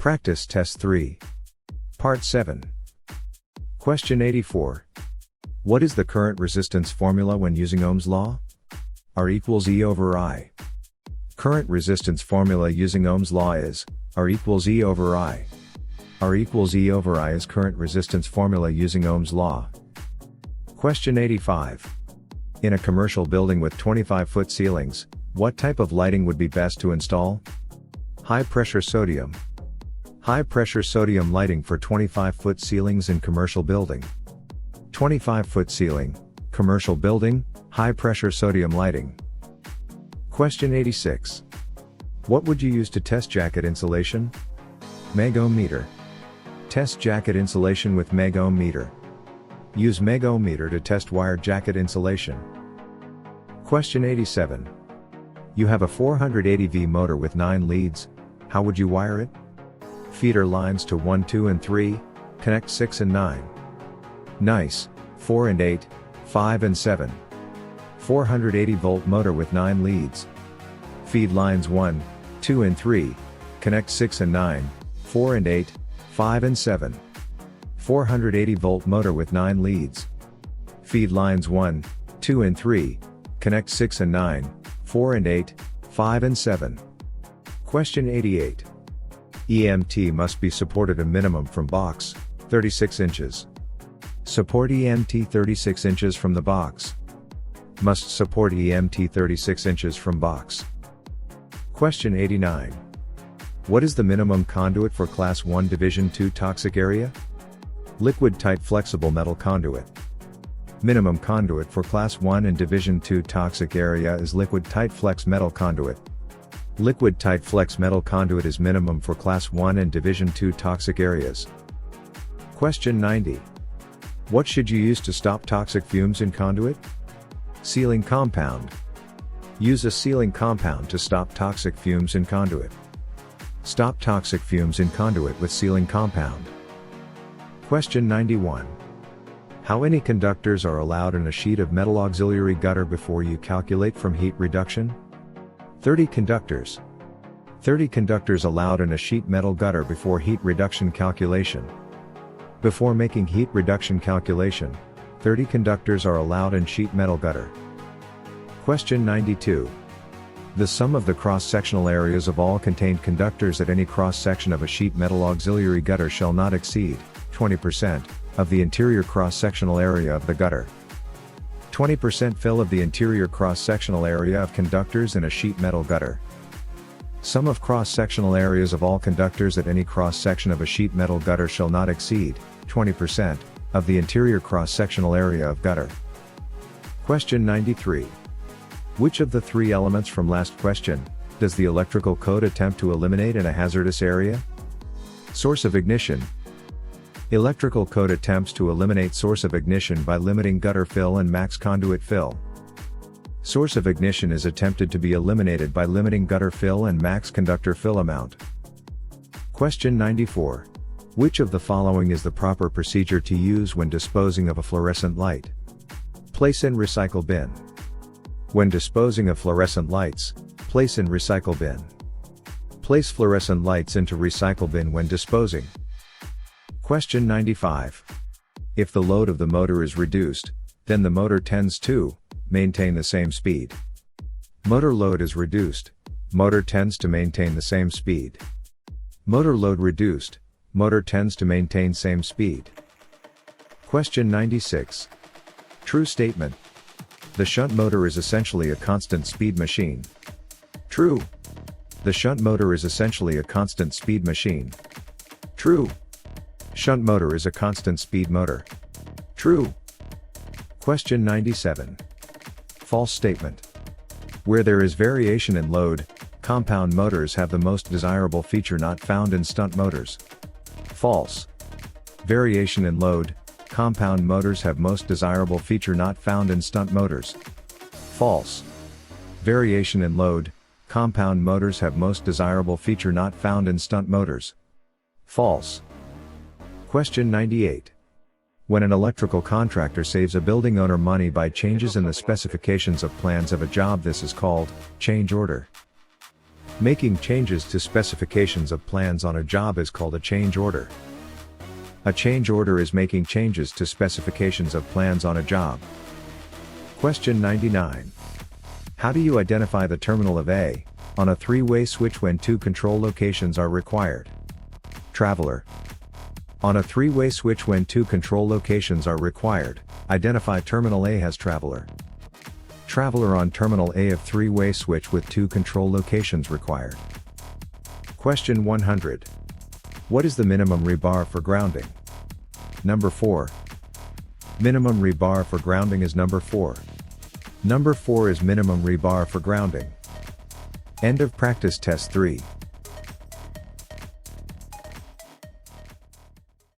Practice Test 3. Part 7. Question 84. What is the current resistance formula when using Ohm's law? R equals E over I. Current resistance formula using Ohm's law is R equals E over I. R equals E over I is current resistance formula using Ohm's law. Question 85. In a commercial building with 25-foot ceilings, what type of lighting would be best to install? High pressure sodium. High pressure sodium lighting for 25-foot ceilings in commercial building. 25-foot ceiling, commercial building, high pressure sodium lighting. Question 86. What would you use to test jacket insulation? Meg ohm meter. Test jacket insulation with Meg ohm meter. Use Meg ohm meter to test wire jacket insulation. Question 87. You have a 480 V motor with 9 leads, how would you wire it? Feeder lines to 1, 2 and 3, connect 6 and 9. Nice, 4 and 8, 5 and 7. 480 volt motor with 9 leads. Feed lines 1, 2 and 3, connect 6 and 9, 4 and 8, 5 and 7. 480 volt motor with 9 leads. Feed lines 1, 2 and 3, connect 6 and 9, 4 and 8, 5 and 7. Question 88. EMT must be supported a minimum from box, 36 inches. Support EMT 36 inches from the box. Must support EMT 36 inches from box. Question 89. What is the minimum conduit for Class 1 Division 2 toxic area? Liquid tight flexible metal conduit. Minimum conduit for Class 1 and Division 2 toxic area is liquid tight flex metal conduit. Liquid tight flex metal conduit is minimum for Class 1 and Division 2 toxic areas. Question 90. What should you use to stop toxic fumes in conduit? Sealing compound. Use a sealing compound to stop toxic fumes in conduit. Stop toxic fumes in conduit with sealing compound. Question 91. How many conductors are allowed in a sheet of metal auxiliary gutter before you calculate from heat reduction? 30 conductors. 30 conductors allowed in a sheet metal gutter before heat reduction calculation. Before making heat reduction calculation, 30 conductors are allowed in sheet metal gutter. Question 92. The sum of the cross-sectional areas of all contained conductors at any cross-section of a sheet metal auxiliary gutter shall not exceed 20% of the interior cross-sectional area of the gutter. 20% fill of the interior cross-sectional area of conductors in a sheet metal gutter. Sum of cross-sectional areas of all conductors at any cross-section of a sheet metal gutter shall not exceed 20% of the interior cross-sectional area of gutter. Question 93. Which of the 3 elements from last question does the electrical code attempt to eliminate in a hazardous area? Source of ignition. Electrical code attempts to eliminate source of ignition by limiting gutter fill and max conduit fill. Source of ignition is attempted to be eliminated by limiting gutter fill and max conductor fill amount. Question 94. Which of the following is the proper procedure to use when disposing of a fluorescent light? Place in recycle bin. When disposing of fluorescent lights, place in recycle bin. Place fluorescent lights into recycle bin when disposing. Question 95. If the load of the motor is reduced, then the motor tends to maintain the same speed. Motor load is reduced, motor tends to maintain the same speed. Motor load reduced, motor tends to maintain same speed. Question 96. True statement. The shunt motor is essentially a constant speed machine. True. The shunt motor is essentially a constant speed machine. True. Shunt motor is a constant speed motor. True. Question 97. False statement. Where there is variation in load, compound motors have the most desirable feature not found in stunt motors. False. Variation in load, compound motors have most desirable feature not found in stunt motors. False. Variation in load, compound motors have most desirable feature not found in stunt motors. False. Question 98. When an electrical contractor saves a building owner money by changes in the specifications of plans of a job, this is called change order. Making changes to specifications of plans on a job is called a change order. A change order is making changes to specifications of plans on a job. Question 99. How do you identify the terminal of A on a three-way switch when two control locations are required? Traveler. On a three-way switch when two control locations are required, identify terminal A as traveler. Traveler on terminal A of three-way switch with two control locations required. Question 100. What is the minimum rebar for grounding? Number 4. Minimum rebar for grounding is number 4. Number 4 is minimum rebar for grounding. End of practice test 3.